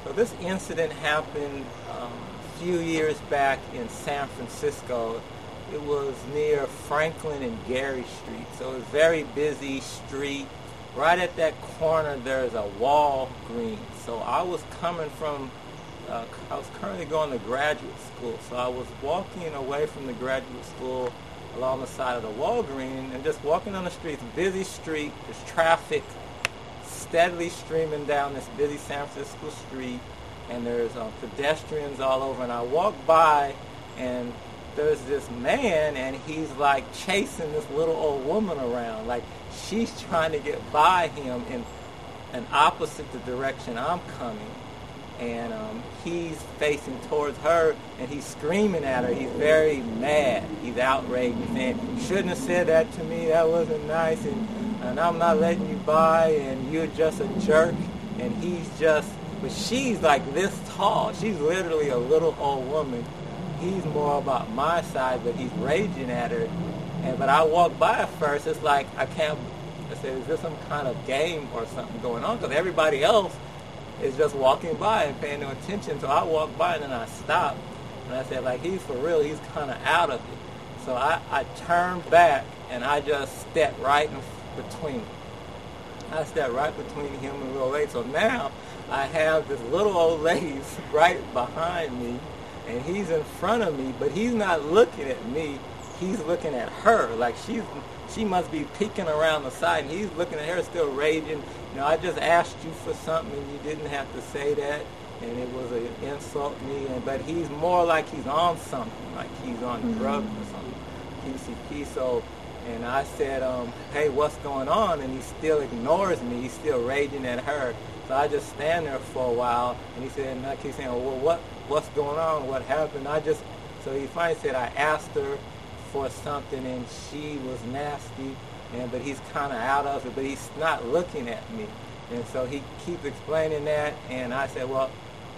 So this incident happened a few years back in San Francisco. It was near Franklin and Gary Street. So it was a very busy street. Right at that corner, there's a Walgreens. So I was coming from, I was currently going to graduate school. So I was walking away from the graduate school along the side of the Walgreens and just walking on the street. It's a busy street. There's traffic steadily streaming down this busy San Francisco street, and there's pedestrians all over. And I walk by, and there's this man, and he's like chasing this little old woman around. Like she's trying to get by him in an opposite the direction I'm coming. And he's facing towards her, and he's screaming at her. He's very mad. He's outraged. He's saying, "You shouldn't have said that to me. That wasn't nice, and I'm not letting you by, and you're just a jerk." And he's just, but she's like this tall. She's literally a little old woman. He's more about my side, but he's raging at her. But I walk by at first. It's like I can't. I said, "Is this some kind of game or something going on?" Because everybody else is just walking by and paying no attention. So I walk by and then I stop. And I said, like, he's for real. He's kind of out of it. So I turned back and I just stepped right in between them. I stepped right between him and the little lady. So now I have this little old lady right behind me, and he's in front of me, but he's not looking at me. He's looking at her. Like she must be peeking around the side, and he's looking at her still raging. You know, I just asked you for something, and you didn't have to say that, and it was an insult to me. But he's more like he's on something, like he's on drugs or something, PCP. So, and I said, "Hey, what's going on?" And he still ignores me. He's still raging at her. So I just stand there for a while, and he said, and I keep saying, "Well, what's going on? What happened?" So he finally said, "I asked her for something, and she was nasty." But he's kind of out of it, but he's not looking at me. And so he keeps explaining that, and I said, well,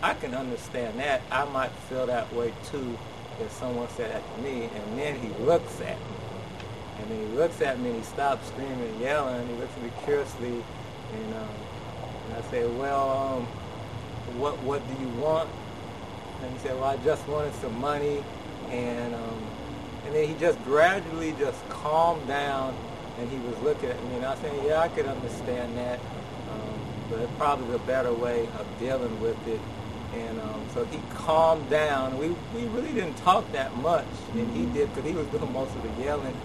I can understand that. I might feel that way too if someone said that to me. And then he looks at me. And then he looks at me, and he stops screaming and yelling, and he looks at me curiously, and I say, well, what do you want? And he said, well, I just wanted some money. And then he just gradually just calmed down, and he was looking at me, and I was saying, yeah, I could understand that, but it's probably a better way of dealing with it. And so he calmed down. We really didn't talk that much, and he did, because he was doing most of the yelling.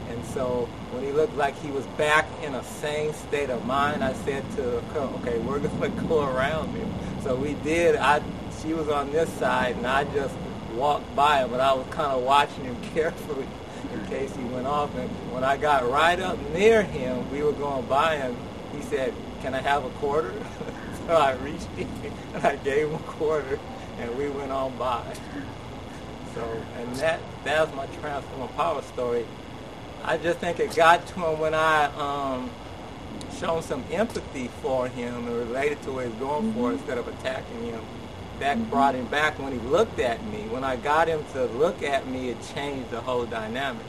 And so when he looked like he was back in a sane state of mind, I said to her, okay, we're going to go around him. So we did. She was on this side, and I just walked by him, but I was kind of watching him carefully in case he went off. And when I got right up near him, we were going by him, he said, can I have a quarter? So I reached in and I gave him a quarter, and we went on by. So, and that was my transforming power story. I just think it got to him when I shown some empathy for him and related to what he was going for instead of attacking him. That brought him back when he looked at me. When I got him to look at me, it changed the whole dynamic.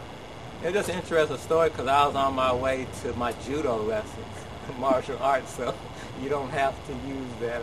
It's just an interesting story because I was on my way to my judo lessons, martial arts, so you don't have to use that